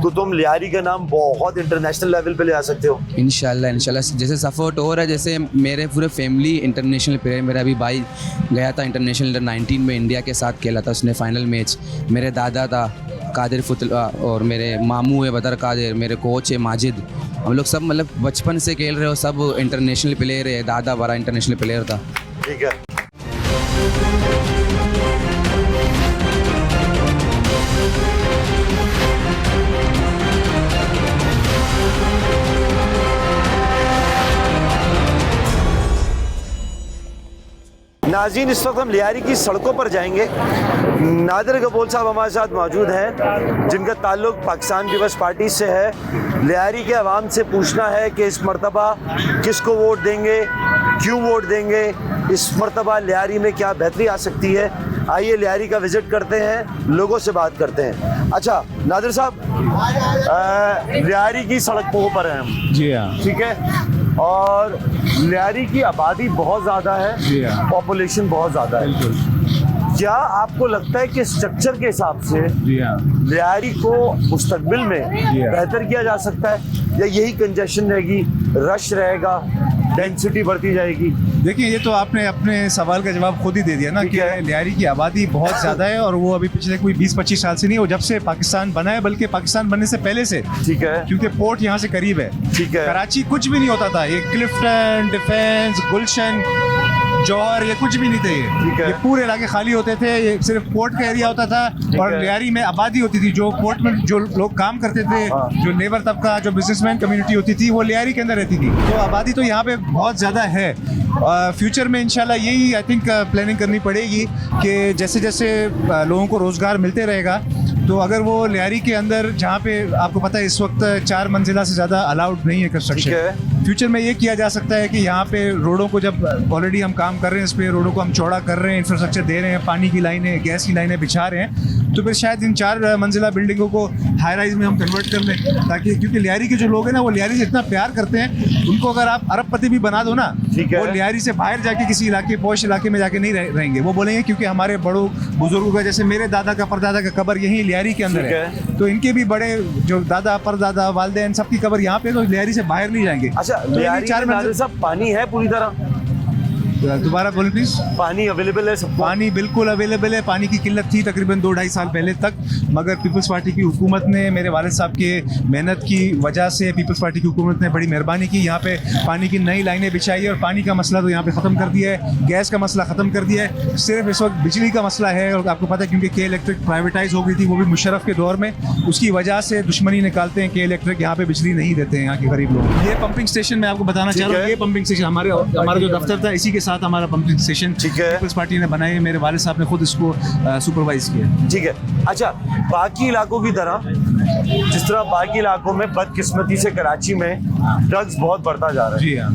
तो तुम लियारी का नाम बहुत इंटरनेशनल लेवल पे ले आ सकते हो? इंशाल्लाह जैसे सपोर्ट हो रहा है, जैसे मेरे पूरे फैमिली इंटरनेशनल प्लेयर, मेरा अभी भाई गया था इंटरनेशनल अंडर 19 में इंडिया के साथ खेला था, उसने फाइनल मैच, मेरे दादा था कादिर फुतला और मेरे मामू है बदर कादिर, मेरे कोच है माजिद, हम लोग सब मतलब बचपन से खेल रहे हो, सब इंटरनेशनल प्लेयर है, दादा बड़ा इंटरनेशनल प्लेयर था। ठीक है। नाज़रीन, इस वक्त हम लियारी की सड़कों पर जाएंगे। नादिर कबूल साहब हमारे साथ मौजूद हैं जिनका ताल्लुक पाकिस्तान पीपल्स पार्टी से है। लियारी के अवाम से पूछना है कि इस मरतबा किसको वोट देंगे, क्यों वोट देंगे, इस मरतबा लियारी में क्या बेहतरी आ सकती है। आइए लियारी का विज़िट करते हैं, लोगों से बात करते हैं। अच्छा नादिर साहब, लियारी की सड़कों पर हैं हम, जी हाँ। ठीक है, और लियारी की आबादी बहुत ज़्यादा है, जी हाँ। पॉपुलेशन बहुत ज़्यादा है। बिल्कुल। क्या आपको लगता है कि स्ट्रक्चर के हिसाब से जी हाँ। लियारी को मुस्तकबिल में हाँ। बेहतर किया जा सकता है या यही कंजेशन रहेगी, रश रहेगा, डेंसिटी बढ़ती जाएगी? देखिए, ये तो आपने अपने सवाल का जवाब खुद ही दे दिया ना कि लियारी की आबादी बहुत ज़्यादा है और वो अभी पिछले कोई 20-25 साल से नहीं, वो जब से पाकिस्तान बना है, बल्कि पाकिस्तान बनने से पहले से, ठीक है, क्योंकि पोर्ट यहाँ से करीब है। ठीक है। कराची कुछ भी नहीं होता था, ये क्लिफ्टन, डिफेंस, गुलशन, जौहर, ये कुछ भी नहीं थे। ठीक है। ये पूरे इलाके खाली होते थे, ये सिर्फ पोर्ट का एरिया होता था और है। लियारी में आबादी होती थी। जो पोर्ट में जो लोग काम करते थे, हाँ। जो लेबर तबका, जो बिजनेसमैन कम्युनिटी होती थी, वो लियारी के अंदर रहती थी। तो आबादी तो यहाँ पे बहुत ज़्यादा है। फ्यूचर में इंशाल्लाह यही आई थिंक प्लानिंग करनी पड़ेगी कि जैसे जैसे लोगों को रोज़गार मिलते रहेगा, तो अगर वो लियारी के अंदर, जहाँ पे आपको पता है इस वक्त 4 मंजिला से ज़्यादा अलाउड नहीं है ठीक है। कंस्ट्रक्शन, फ्यूचर में ये किया जा सकता है कि यहाँ पे रोडों को, जब ऑलरेडी हम काम कर रहे हैं इस पे, रोडों को हम चौड़ा कर रहे हैं, इंफ्रास्ट्रक्चर दे रहे हैं, पानी की लाइनें, गैस की लाइनें बिछा रहे हैं, तो फिर शायद इन 4 मंजिला बिल्डिंगों को हाई राइज में हम कन्वर्ट कर लें, ताकि, क्योंकि लियारी के जो लोग हैं ना, वो लियारी से इतना प्यार करते हैं, उनको अगर आप अरबपति भी बना दो ना, ठीक है। वो लियारी से बाहर जाके किसी इलाके, पॉश इलाके में जाके नहीं रहेंगे। वो बोलेंगे क्योंकि हमारे बड़ों बुजुर्गों का, जैसे मेरे दादा का परदादा का कब्र यहीं लियारी के अंदर ठीक है, तो इनके भी बड़े जो दादा परदादा वालिदैन सबकी कब्र यहाँ पे, तो लियारी से बाहर नहीं जाएंगे। अच्छा, तो लियारी चार में नादिर साहब पानी है पूरी तरह? दोबारा बोले प्लीज। पानी अवेलेबल है सबको? पानी बिल्कुल अवेलेबल है। पानी की किल्लत थी तकरीबन 2-2.5 साल पहले तक, मगर पीपल्स पार्टी की हुकूमत ने, मेरे वालिद साहब के मेहनत की वजह से पीपल्स पार्टी की हुकूमत ने बड़ी मेहरबानी की, यहाँ पे पानी की नई लाइनें बिछाई है और पानी का मसला तो यहाँ पे ख़त्म कर दिया है, गैस का मसला ख़त्म कर दिया है, सिर्फ इस वक्त बिजली का मसला है। और आपको पता है क्योंकि के इलेक्ट्रिक प्राइवेटाइज हो गई थी, वो भी मुशर्रफ के दौर में, उसकी वजह से दुश्मनी निकालते हैं के इलेक्ट्रिक, यहाँ पे बिजली नहीं देते हैं यहाँ के गरीब लोग। ये पंपिंग स्टेशन मैं आपको बताना चाह रहा हूँ, है। ये पंपिंग स्टेशन हमारा जो दफ्तर था इसी के साथ हमारा पंपिंग स्टेशन ठीक है। पीपल्स पार्टी ने बनाई है, मेरे वालिद साहब ने खुद इसको सुपरवाइज किया। ठीक है। अच्छा, बाकी इलाकों की तरह, जिस तरह बाकी इलाकों में बदकिस्मती से कराची में ड्रग्स बहुत बढ़ता जा रहा है, जी हाँ,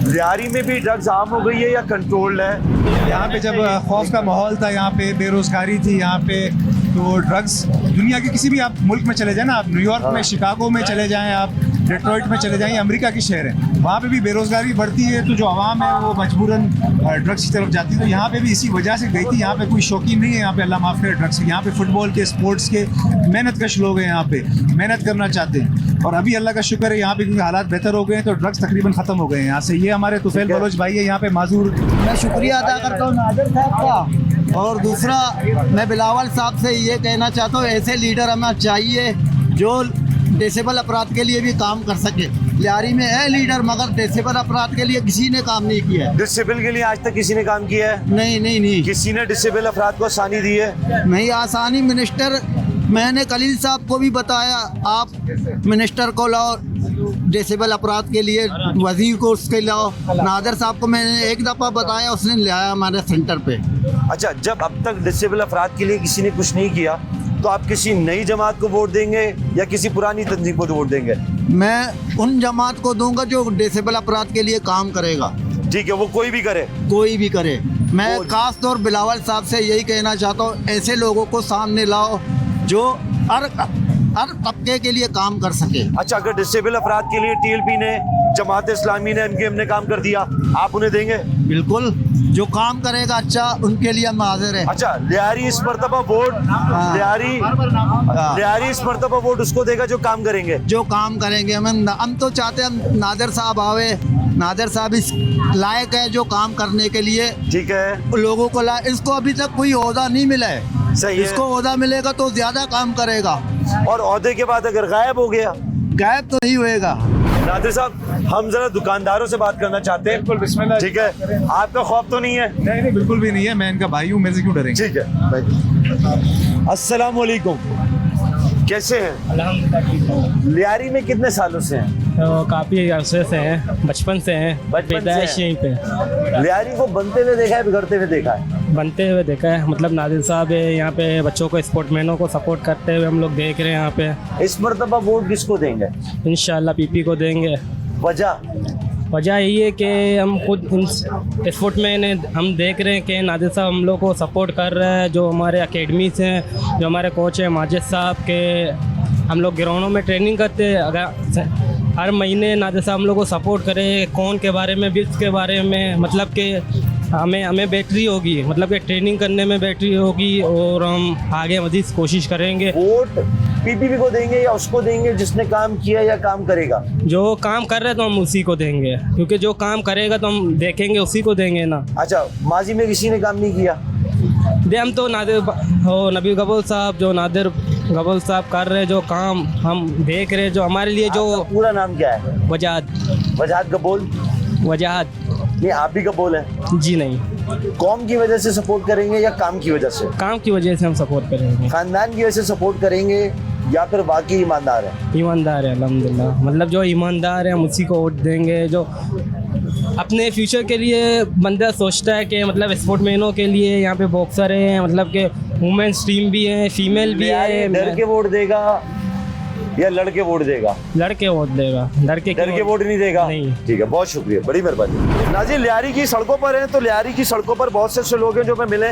लियारी में भी ड्रग्स आम हो गई है या कंट्रोल्ड है? यहाँ पे जब खौफ का माहौल था, यहाँ पे बेरोजगारी थी, यहाँ पे तो ड्रग्स, दुनिया के किसी भी आप मुल्क में चले जाएं ना, आप न्यूयॉर्क में, शिकागो में चले जाएं, आप डेट्रॉइट में चले जाएं, अमेरिका के शहर हैं, वहाँ पे भी बेरोजगारी बढ़ती है, तो जो आवाम है वो मजबूरन ड्रग्स की तरफ जाती है। तो यहाँ पे भी इसी वजह से गई थी। यहाँ पे कोई शौकीन नहीं है, यहाँ पे अल्लाह माफ़ करे ड्रग्स। यहाँ पे फुटबॉल के, स्पोर्ट्स के मेहनत कश लोग हैं, यहाँ पे मेहनत करना चाहते हैं, और अभी अल्लाह का शुक्र है यहाँ पे क्योंकि हालात बेहतर हो गए हैं, तो ड्रग्स तकरीबन ख़त्म हो गए हैं यहाँ से। ये हमारे तुफैल बलोच भाई है यहाँ पे माजूर। मैं शुक्रिया अदा करता हूँ नादिर साहब का, और दूसरा मैं बिलावल साहब से ये कहना चाहता हूँ, ऐसे लीडर हमें चाहिए जो डिसेबल अपराध के लिए भी काम कर सके। लियारी में है लीडर, मगर डिसेबल अपराध के लिए किसी ने काम नहीं किया है। डिसेबल के लिए आज तक किसी ने काम किया है? नहीं। किसी ने डिसेबल अफराद को आसानी दी है? नहीं, आसानी मिनिस्टर, मैंने खलील साहब को भी बताया, आप मिनिस्टर को लाओ डिसेबल अपराध के लिए, वजीर को उसके लाओ। नादिर साहब को मैंने एक दफ़ा बताया, उसने ले आया हमारे सेंटर पे। अच्छा, जब अब तक डिसेबल अफराद के लिए किसी ने कुछ नहीं किया, तो आप किसी नई जमात को वोट देंगे या किसी पुरानी तंजीम को वोट देंगे? मैं उन जमात को दूंगा जो डिसेबल अपराध के लिए काम करेगा। ठीक है, वो कोई भी करे? कोई भी करे। मैं वो- खास तौर बिलावल साहब से यही कहना चाहता हूँ, ऐसे लोगों को सामने लाओ जो हर तबके के लिए काम कर सके। अच्छा, अगर डिसेबल अफराद के लिए टीएलपी ने, जमात इस्लामी ने, एमकेएम ने काम कर दिया, आप उन्हें देंगे? बिल्कुल, जो काम करेगा अच्छा, उनके लिए हम हाजिर है। अच्छा, लियारी इस मरतबा वोट, लियारी इस मरतबा वोट उसको देगा जो काम करेंगे? जो काम करेंगे। हम तो चाहते हैं हम नादिर साहब आवे, नादिर साहब इस लायक है जो काम करने के लिए ठीक है, लोगों को इसको अभी तक कोई ओहदा नहीं मिला है। सही है। इसको ओहदा मिलेगा तो ज्यादा काम करेगा, और ओहदे के बाद अगर गायब हो गया? गायब तो नहीं होएगा। नादिर साहब, हम जरा दुकानदारों से बात करना चाहते हैं। बिल्कुल, बिस्मिल्लाह। ठीक है, आपका खौफ तो नहीं है? नहीं, बिल्कुल भी नहीं है, मैं इनका भाई हूँ, मेरे से क्यों डरेंगे। ठीक है। अस्सलाम वालेकुम, कैसे हैं? लियारी में कितने सालों से हैं? तो काफ़ी अरसे से हैं, बचपन से हैं, बचपन से पैदाइश हैं। यहीं पे। लियारी को बनते हुए देखा है, बिगड़ते हुए देखा है? बनते हुए देखा है, मतलब नादिर साहब यहाँ पे बच्चों को, स्पोर्टमैनों को सपोर्ट करते हुए हम लोग देख रहे हैं यहाँ पे। इस मरतबा वोट किसको देंगे? इंशाल्लाह पीपी को देंगे। वजह? वजह यही है कि हम खुद स्पोर्टमैन हैं, हम देख रहे हैं कि नादिर साहब हम लोग को सपोर्ट कर रहे हैं। जो हमारे अकेडमीज हैं, जो हमारे कोच हैं माजिद साहब के, हम लोग ग्राउंडों में ट्रेनिंग करते हैं। अगर हर महीने नादिर साहब हम लोग को सपोर्ट करें, कौन के बारे में, विक्स के बारे में, मतलब कि हमें बैटरी होगी, मतलब कि ट्रेनिंग करने में बैटरी होगी, और हम आगे मज़ीद कोशिश करेंगे। वोट पीपीपी को देंगे या उसको देंगे जिसने काम किया या काम करेगा? जो काम कर रहे हैं तो हम उसी को देंगे, क्योंकि जो काम करेगा तो हम देखेंगे, उसी को देंगे ना। अच्छा, माजी में किसी ने काम नहीं किया? दे हम तो नादिर नबी गबोल साहब, जो नादिर गबोल साहब कर रहे हैं जो काम, हम देख रहे हैं, जो हमारे लिए जो आपका पूरा नाम क्या है? वजाहत वजाहत गबोल। वजाहत ये आप ही कबूल है? जी नहीं, कौम की वजह से सपोर्ट करेंगे या काम की वजह से? काम की वजह से हम सपोर्ट करेंगे। खानदान की वजह से सपोर्ट करेंगे या फिर वाकई ईमानदार है? ईमानदार है अल्हम्दुलिल्लाह, मतलब जो ईमानदार है हम उसी को वोट देंगे। जो अपने फ्यूचर के लिए बंदा सोचता है कि मतलब स्पोर्टमैनों के लिए यहाँ पे बॉक्सर हैं, मतलब कि वुमेन्स टीम भी है, फीमेल भी है। डर के वोट देगा या लड़के वोट देगा? लड़के वोट देगा, डर के वोट नहीं देगा? नहीं। ठीक है, बहुत शुक्रिया, बड़ी मेहरबानी। नाज़रीन, लियारी की सड़कों पर हैं तो लियारी की सड़कों पर बहुत से ऐसे लोग हैं जो हमें मिले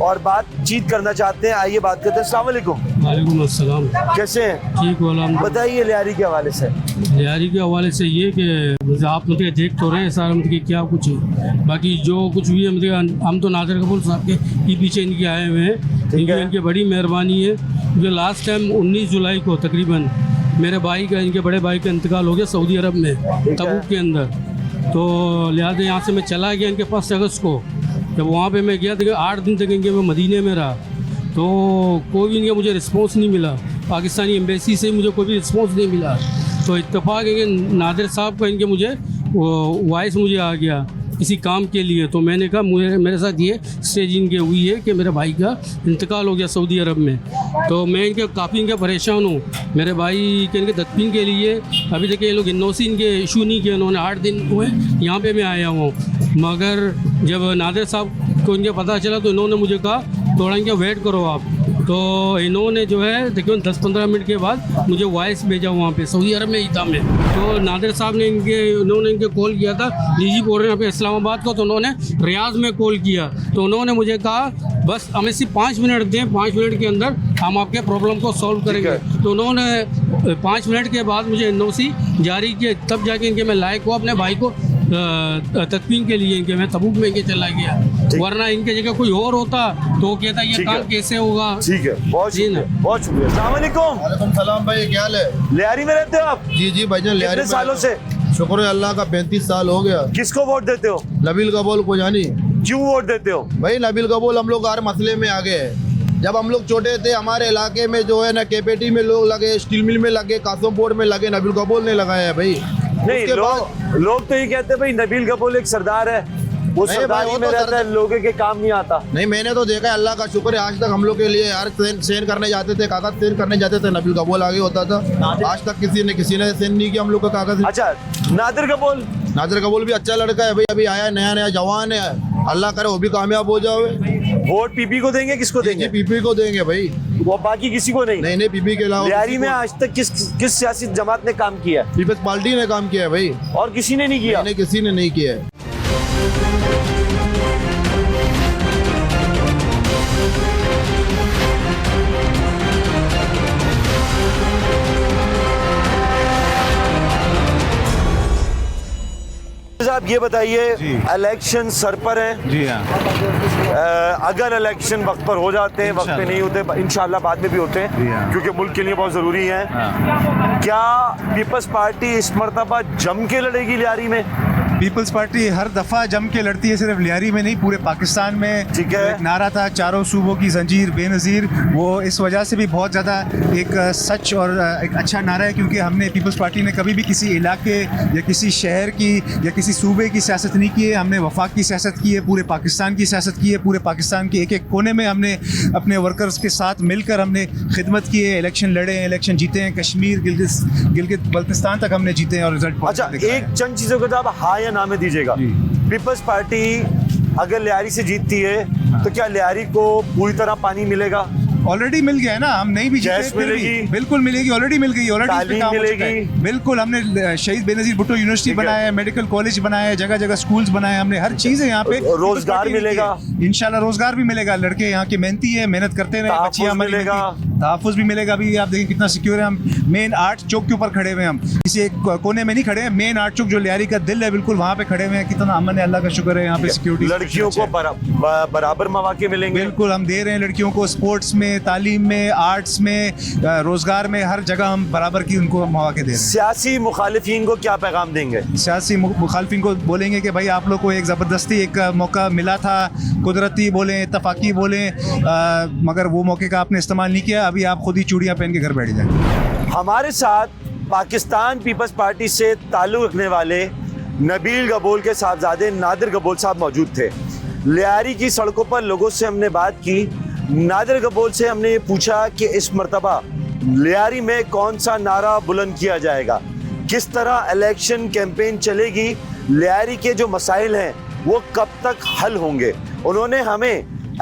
और बातचीत करना चाहते हैं। आइए बात करते हैं। अस्सलाम वालेकुम। वालेकुम अस्सलाम। कैसे हैं? ठीक हो अलहम्दुलिल्लाह। बताइए लियारी के हवाले से। लियारी के हवाले से ये कि आप मुझे देख तो रहे हैं सारा, मतलब कि क्या कुछ है, बाकी जो कुछ भी है मतलब हम तो नादिर कपूर साहब के पीछे इनके आए हुए हैं। इनकी बड़ी मेहरबानी है। जो लास्ट टाइम 19 जुलाई को तकरीबन मेरे भाई का, इनके बड़े भाई का इंतकाल हो गया सऊदी अरब में, तबूक के अंदर। तो लिहाजा यहाँ से मैं चला गया इनके पास अगस्त को। जब वहाँ पे मैं गया तो 8 दिन तक इनके मैं मदीने में रहा, तो कोई भी इनका मुझे रिस्पॉन्स नहीं मिला। पाकिस्तानी एम्बेसी से मुझे कोई भी रिस्पॉन्स नहीं मिला। तो इत्तेफाक है कि नादिर साहब का इनके मुझे वॉइस मुझे आ गया किसी काम के लिए। तो मैंने कहा मेरे साथ ये स्टेज इनके हुई है कि मेरे भाई का इंतकाल हो गया सऊदी अरब में। तो मैं इनके काफ़ी इनके परेशान हूँ। मेरे भाई के इनके तदफीन के लिए अभी तक ये लोग एनओसी इनके इशू नहीं किए। उन्होंने 8 दिन हुए यहाँ पे मैं आया हूँ, मगर जब नादिर साहब को इनके पता चला तो इन्होंने मुझे कहा थोड़ा इनका वेट करो आप। तो इन्होंने जो है तकरीबन 10-15 मिनट के बाद मुझे वॉइस भेजा वहाँ पे, सऊदी अरब में ही था मैं। तो नादिर साहब ने उन्होंने इनके कॉल किया था, लीजी बोल रहे हैं यहाँ पे इस्लामाबाद को, तो उन्होंने रियाज में कॉल किया। तो उन्होंने मुझे कहा बस हमें सिर्फ 5 मिनट दें, 5 मिनट के अंदर हम आपके प्रॉब्लम को सॉल्व करेंगे। तो उन्होंने 5 मिनट के बाद मुझे एनओसी जारी किया, तब जाके इनके मैं लायक हुआ अपने भाई को तदफीन के लिए। इनके मैं तबूक में चला गया, वरना इनके जगह कोई और होता तो वो कहता ये काम कैसे होगा। ठीक है, बहुत शुक्रिया, बहुत शुक्रिया। अस्सलाम वालेकुम। वालेकुम सलाम भाई, क्या हाल है? लियारी में रहते हो आप? जी जी भाईजान, लियारी कितने में सालों से? शुक्र है अल्लाह का, 35 साल हो गया। किसको वोट देते हो? नबील कबूल को जानी। क्यों वोट देते हो? भाई नबील कबूल हम लोग हर मसले में आगे है। जब हम लोग छोटे थे हमारे इलाके में जो है ना केपेटी में लोग लगे, स्टील मिल में लगे, कासमपुर में लगे, नबील कबूल ने लगाया है भाई। नहीं, लोग तो ये कहते हैं भाई नबील कपूर एक सरदार है, वो नहीं सरदारी भाई, वो में तो रहता है, लोगों के काम नहीं आता। नहीं, मैंने तो देखा है, अल्लाह का शुक्र है, आज तक हम लोग के लिए यार सेन करने जाते थे, कागज सेन करने जाते थे, नबील कबूल आगे होता था। आज तक किसी ने सेन नहीं किया हम लोग का कागज। अच्छा, नादिर कपूर? नादिर कबूल भी अच्छा लड़का है भाई, अभी आया है, नया नया जवान है, अल्लाह करे वो भी कामयाब हो जाए। वोट पीपी को देंगे? किसको देंगे? पीपी को देंगे भाई, वो बाकी किसी को नहीं? नहीं पीपी के अलावा लियारी में आज तक किस सियासी जमात ने काम किया है? पीपल्स पार्टी ने काम किया है भाई, और किसी ने नहीं किया? किसी ने नहीं किया है। आप ये बताइए, इलेक्शन सर पर है जी हाँ। अगर इलेक्शन वक्त पर हो जाते हैं, वक्त पे नहीं होते, इंशाल्लाह बाद में भी होते जी हैं हाँ। क्योंकि मुल्क के लिए बहुत ज़रूरी है। हाँ। क्या पीपल्स पार्टी इस मरतबा जम के लड़ेगी लियारी में? पीपल्स पार्टी हर दफ़ा जम के लड़ती है, सिर्फ लियारी में नहीं, पूरे पाकिस्तान में। ठीक है। एक नारा था चारों सूबों की जंजीर बेनज़ीर, वो इस वजह से भी बहुत ज़्यादा एक सच और एक अच्छा नारा है, क्योंकि हमने पीपल्स पार्टी ने कभी भी किसी इलाके या किसी शहर की या किसी सूबे की सियासत नहीं की है। हमने वफाक की सियासत की है, पूरे पाकिस्तान की सियासत की है, पूरे पाकिस्तान के एक एक कोने में हमने अपने वर्कर्स के साथ मिलकर हमने खिदमत की है, इलेक्शन लड़े हैं, इलेक्शन जीते हैं, कश्मीर गिलगित बल्तिस्तान तक हमने जीते हैं और रिजल्ट। अच्छा, एक चंद चीज़ों का आप हाँ या ना में दीजिएगा। पीपल्स पार्टी अगर लियारी से जीतती है तो क्या लियारी को पूरी तरह पानी मिलेगा? ऑलरेडी मिल गया है ना, हम नहीं भी जीते गैस फिर भी। मिलेगी? बिल्कुल मिलेगी, ऑलरेडी मिल गई, ऑलरेडी तालीम मिलेगी? बिल्कुल, हमने शहीद बेनज़ीर भुट्टो यूनिवर्सिटी बनाया है, मेडिकल कॉलेज बनाया है, जगह जगह स्कूल्स बनाए हैं, हमने हर चीज़ है यहाँ पे। रोजगार मिलेगा? इंशाल्लाह रोजगार भी मिलेगा, लड़के यहाँ के मेहनती है, मेहनत करते रहे, बच्चियाँ मिलेगा, तहफ़्फ़ुज़ भी मिलेगा। अभी आप देखिए कितना सिक्योर है, हम मेन आर्ट चौक के ऊपर खड़े हुए हैं, हम किसी एक कोने में नहीं खड़े हैं, मेन आर्ट चौक जो लियारी का दिल है बिल्कुल वहाँ पे खड़े हुए हैं। कितना अमन है, अल्लाह का शुक्र है, यहाँ पे सिक्योरिटी। लड़कियों को बराबर मौके मिलेंगे? बिल्कुल, हम दे रहे हैं लड़कियों को स्पोर्ट्स में, तालीम में, आर्ट्स में, रोजगार में, हर जगह हम बराबर की उनको मौके दे रहे हैं। सियासी मुखालिफिन को क्या पैगाम देंगे? सियासी मुखालिफिन को बोलेंगे कि भाई आप लोग को एक ज़बरदस्ती एक मौका मिला था, कुदरती बोलें, इत्तफाकी बोलें, मगर वो मौके का आपने इस्तेमाल नहीं किया, अभी आप खुद ही चूड़ियाँ पहन के घर बैठ जाएं। हमारे साथ पाकिस्तान पीपल्स पार्टी से ताल्लुक़ रखने वाले नबील गबोल के साहबजादे नादिर गबोल साहब मौजूद थे। लियारी की सड़कों पर लोगों से हमने बात की। नादिर गबोल से हमने ये पूछा कि इस मर्तबा लियारी में कौन सा नारा बुलंद किया जाएगा, किस तरह इलेक्शन कैंपेन चलेगी, लियारी के जो मसाइल हैं वो कब तक हल होंगे। उन्होंने हमें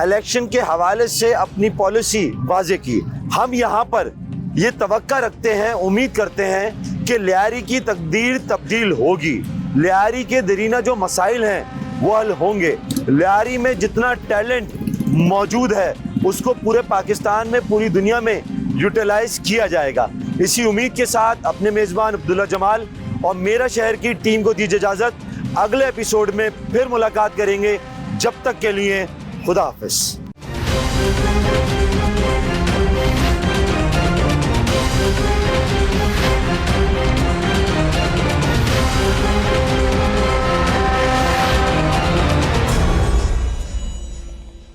इलेक्शन के हवाले से अपनी पॉलिसी वाज़े की। हम यहाँ पर ये तवक्का रखते हैं, उम्मीद करते हैं कि लियारी की तकदीर तब्दील होगी, लियारी के दरीना जो मसाइल हैं वो हल होंगे। लियारी में जितना टैलेंट मौजूद है उसको पूरे पाकिस्तान में, पूरी दुनिया में यूटिलाइज किया जाएगा। इसी उम्मीद के साथ अपने मेज़बान अब्दुल्ला जमाल और मेरा शहर की टीम को दीजिए इजाज़त। अगले एपिसोड में फिर मुलाकात करेंगे। जब तक के लिए खुदा हाफिज़।